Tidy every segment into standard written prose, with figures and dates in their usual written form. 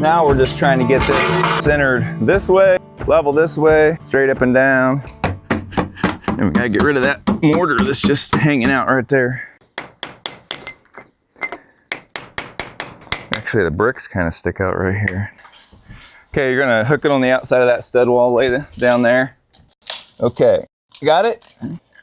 Now we're just trying to get this centered this way, level this way, straight up and down. And we gotta get rid of that mortar that's just hanging out right there. Actually, the bricks kind of stick out right here. Okay, you're gonna hook it on the outside of that stud wall, lay it down there. Okay, got it?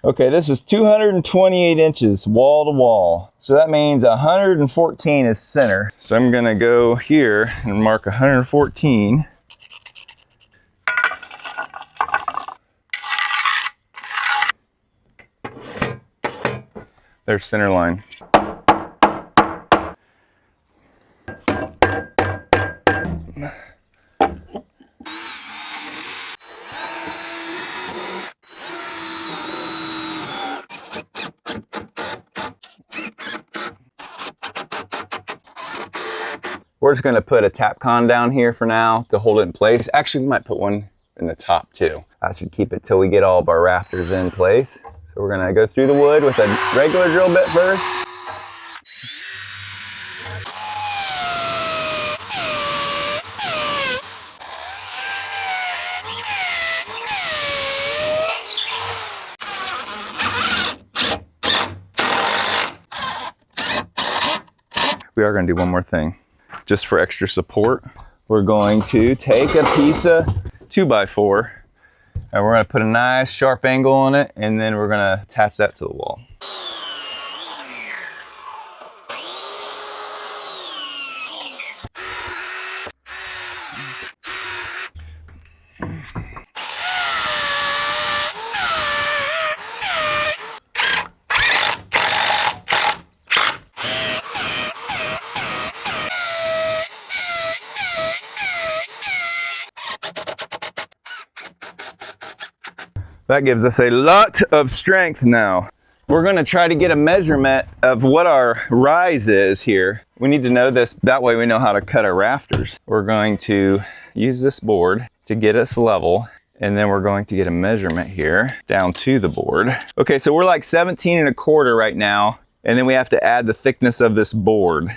Okay, this is 228 inches wall to wall. So that means 114 is center. So I'm gonna go here and mark 114. There's center line. We're just gonna put a tap con down here for now to hold it in place. Actually, we might put one in the top too. I should keep it till we get all of our rafters in place. So we're gonna go through the wood with a regular drill bit first. We are gonna do one more thing. Just for extra support, we're going to take a piece of 2x4 and we're gonna put a nice sharp angle on it, and then we're gonna attach that to the wall. That gives us a lot of strength now. We're gonna try to get a measurement of what our rise is here. We need to know this, that way we know how to cut our rafters. We're going to use this board to get us level, and then we're going to get a measurement here down to the board. Okay, so we're like 17.25 right now, and then we have to add the thickness of this board.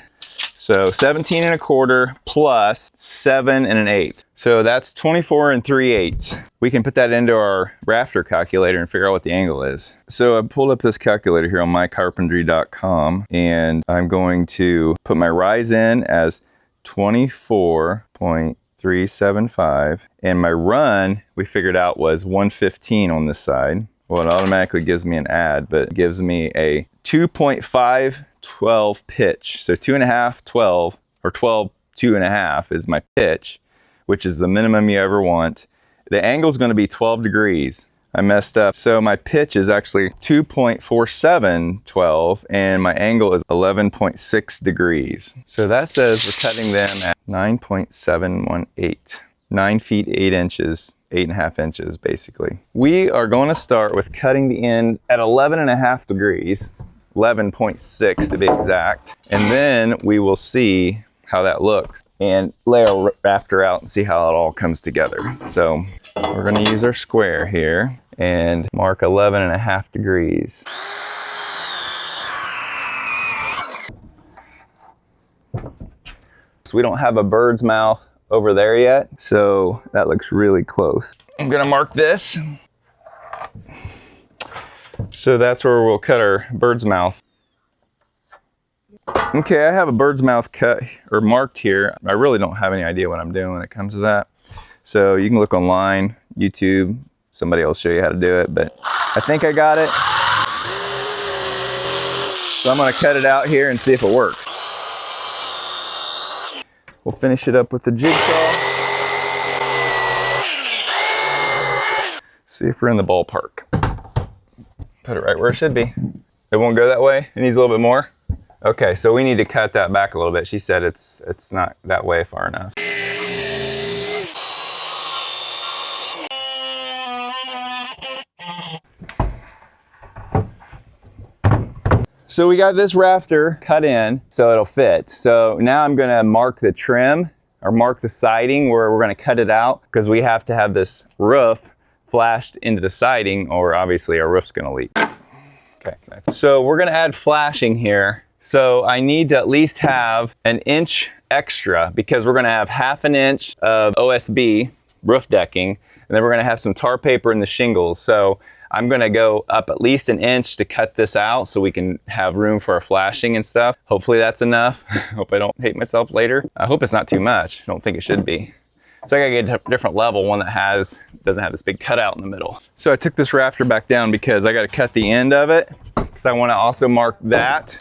So 17.25 plus 7 1/8. So that's 24 3/8. We can put that into our rafter calculator and figure out what the angle is. So I pulled up this calculator here on mycarpentry.com, and I'm going to put my rise in as 24.375, and my run we figured out was 115 on this side. Well, it automatically gives me an add, but it gives me a 2.512 pitch. So 2.5, 12, or 12, 2.5 is my pitch, which is the minimum you ever want. The angle is going to be 12 degrees. I messed up. So my pitch is actually 2.4712 and my angle is 11.6 degrees. So that says we're cutting them at 9.718, 9 feet 8 inches. 8.5 inches basically. We are going to start with cutting the end at 11.5 degrees, 11.6 to be exact, and then we will see how that looks and lay our rafter out and see how it all comes together. So we're going to use our square here and mark 11.5 degrees. So we don't have a bird's mouth over there yet, so that looks really close. I'm gonna mark this. So that's where we'll cut our bird's mouth. Okay, I have a bird's mouth cut or marked here. I really don't have any idea what I'm doing when it comes to that. So you can look online, YouTube, somebody will show you how to do it, but I think I got it. So I'm gonna cut it out here and see if it works. We'll finish it up with the jigsaw. See if we're in the ballpark. Put it right where it should be. It won't go that way? It needs a little bit more? Okay, so we need to cut that back a little bit. She said it's not that way far enough. So we got this rafter cut in so it'll fit. So now I'm gonna mark the trim or mark the siding where we're gonna cut it out, because we have to have this roof flashed into the siding or obviously our roof's gonna leak. Okay, so we're gonna add flashing here So I need to at least have an inch extra because we're gonna have 1/2 inch of OSB roof decking, and then we're gonna have some tar paper in the shingles. So I'm gonna go up at least an inch to cut this out so we can have room for our flashing and stuff. Hopefully that's enough. Hope I don't hate myself later. I hope it's not too much. I don't think it should be. So I gotta get a different level, one that doesn't have this big cutout in the middle. So I took this rafter back down because I gotta cut the end of it because I wanna also mark that.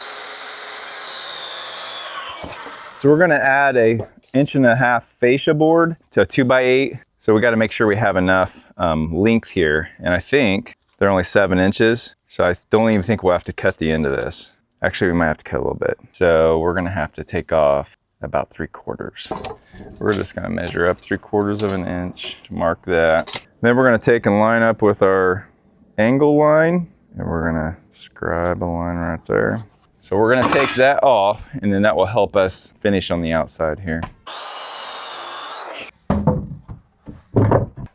So we're gonna add a 1.5 inch fascia board to a 2x8. So we gotta make sure we have enough length here. And I think they're only 7 inches. So I don't even think we'll have to cut the end of this. Actually, we might have to cut a little bit. So we're gonna have to take off about 3/4. We're just gonna measure up 3/4 of an inch to mark that. Then we're gonna take and line up with our angle line, and we're gonna scribe a line right there. So we're gonna take that off, and then that will help us finish on the outside here.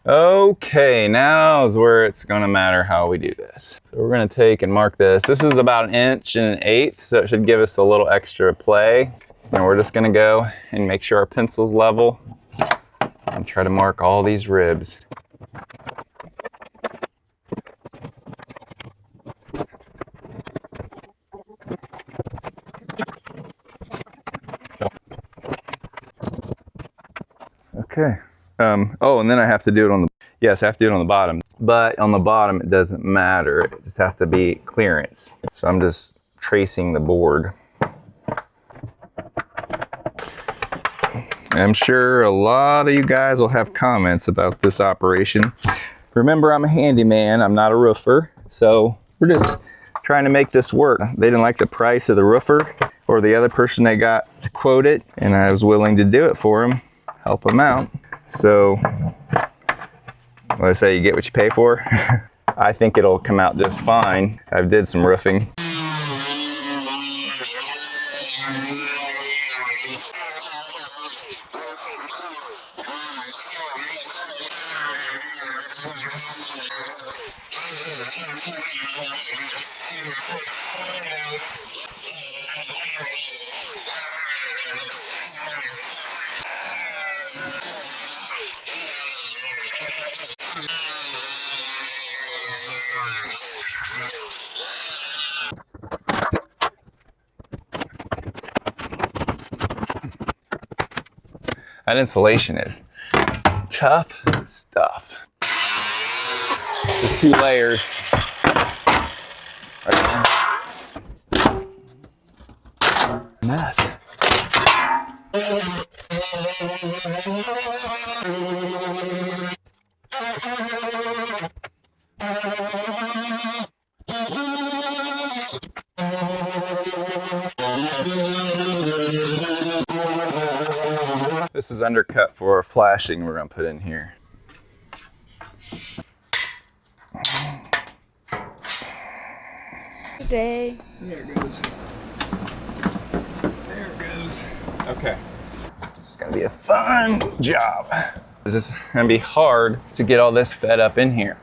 Okay, now is where it's gonna matter how we do this. So we're gonna take and mark this. This is about 1 1/8 inches, so it should give us a little extra play. And we're just gonna go and make sure our pencil's level and try to mark all these ribs. Okay. Oh, and then I have to do it on the, yes, I have to do it on the bottom. But on the bottom, it doesn't matter. It just has to be clearance. So I'm just tracing the board. I'm sure a lot of you guys will have comments about this operation. Remember, I'm a handyman, I'm not a roofer. So we're just trying to make this work. They didn't like the price of the roofer or the other person they got to quote it, and I was willing to do it for them, help them out. So, what I say, you get what you pay for. I think it'll come out just fine. I did some roofing. That insulation is tough stuff. There's 2 layers. Mess. This is undercut for flashing we're gonna put in here. Today. There it goes. There it goes. Okay. This is gonna be a fun job. This is gonna be hard to get all this fed up in here.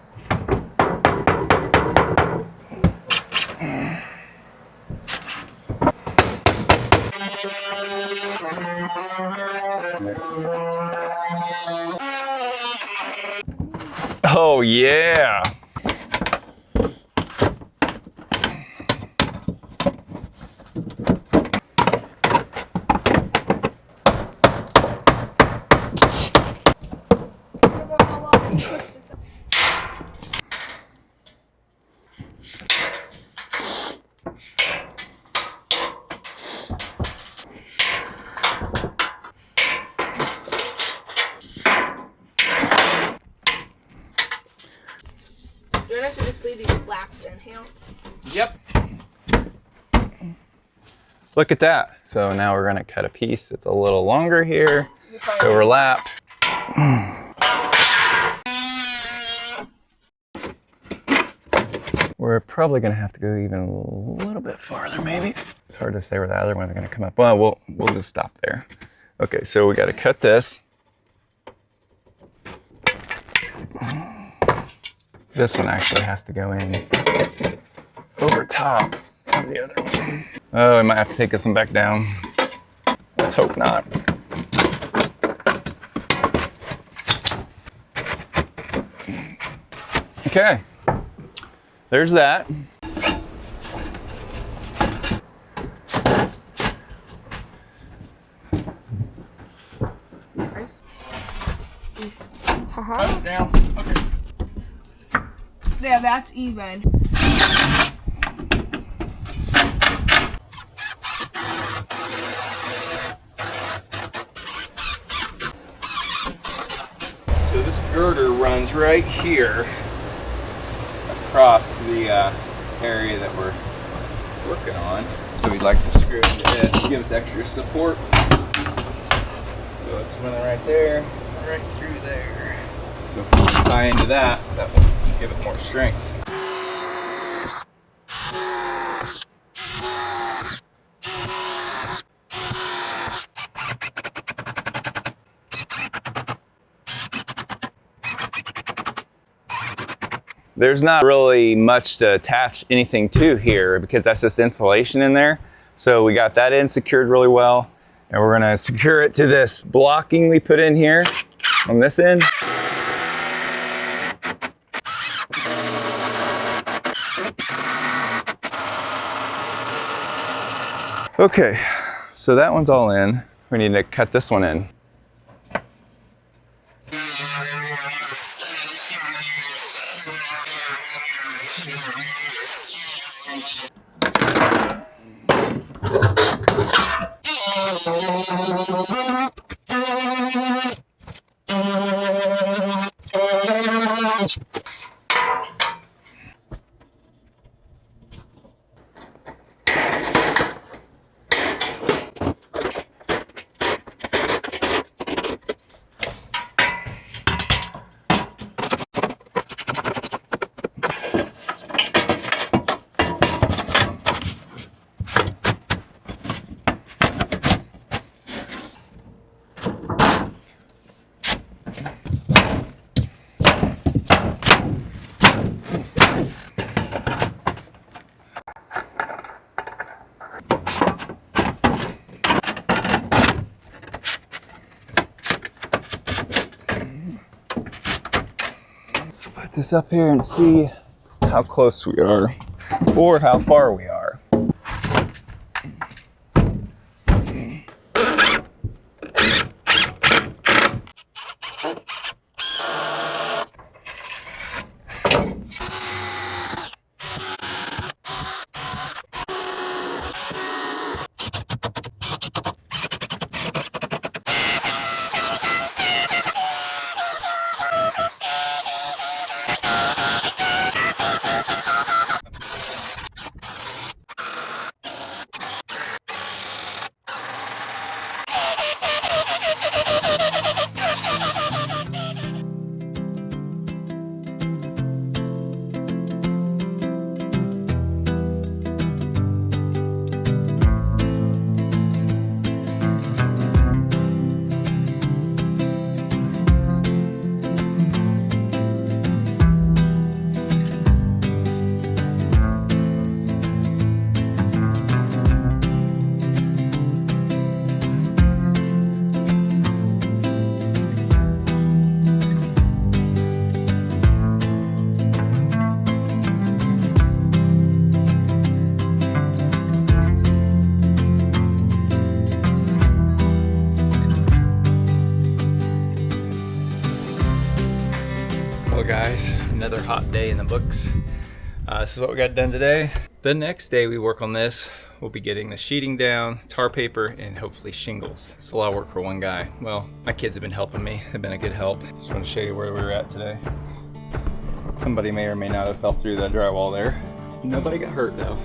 Oh yeah. Do I have to just leave these flaps in here? Yep. Look at that. So now we're gonna cut a piece that's a little longer here. Overlap. We're probably gonna have to go even a little bit farther, maybe. It's hard to say where the other ones are gonna come up. Well, we'll just stop there. Okay, so we gotta cut this. This one actually has to go in over top of the other one. Oh, we might have to take this one back down. Let's hope not. Okay, there's that. Uh-huh. Down. Okay. Yeah, that's even. So this girder runs right here across the area that we're working on. So we'd like to screw it into it to give us extra support. So it's running right there, right through there. So if we tie into that, that will give it more strength. There's not really much to attach anything to here because that's just insulation in there. So we got that in secured really well. And we're gonna secure it to this blocking we put in here on this end. Okay, so that one's all in. We need to cut this one in. Put this up here and see how close we are or how far we are. Well guys, another hot day in the books. This is what we got done today. The next day we work on this, we'll be getting the sheeting down, tar paper, and hopefully shingles. It's a lot of work for one guy. Well, my kids have been helping me. They've been a good help. Just want to show you where we were at today. Somebody may or may not have fell through that drywall there. Nobody got hurt though.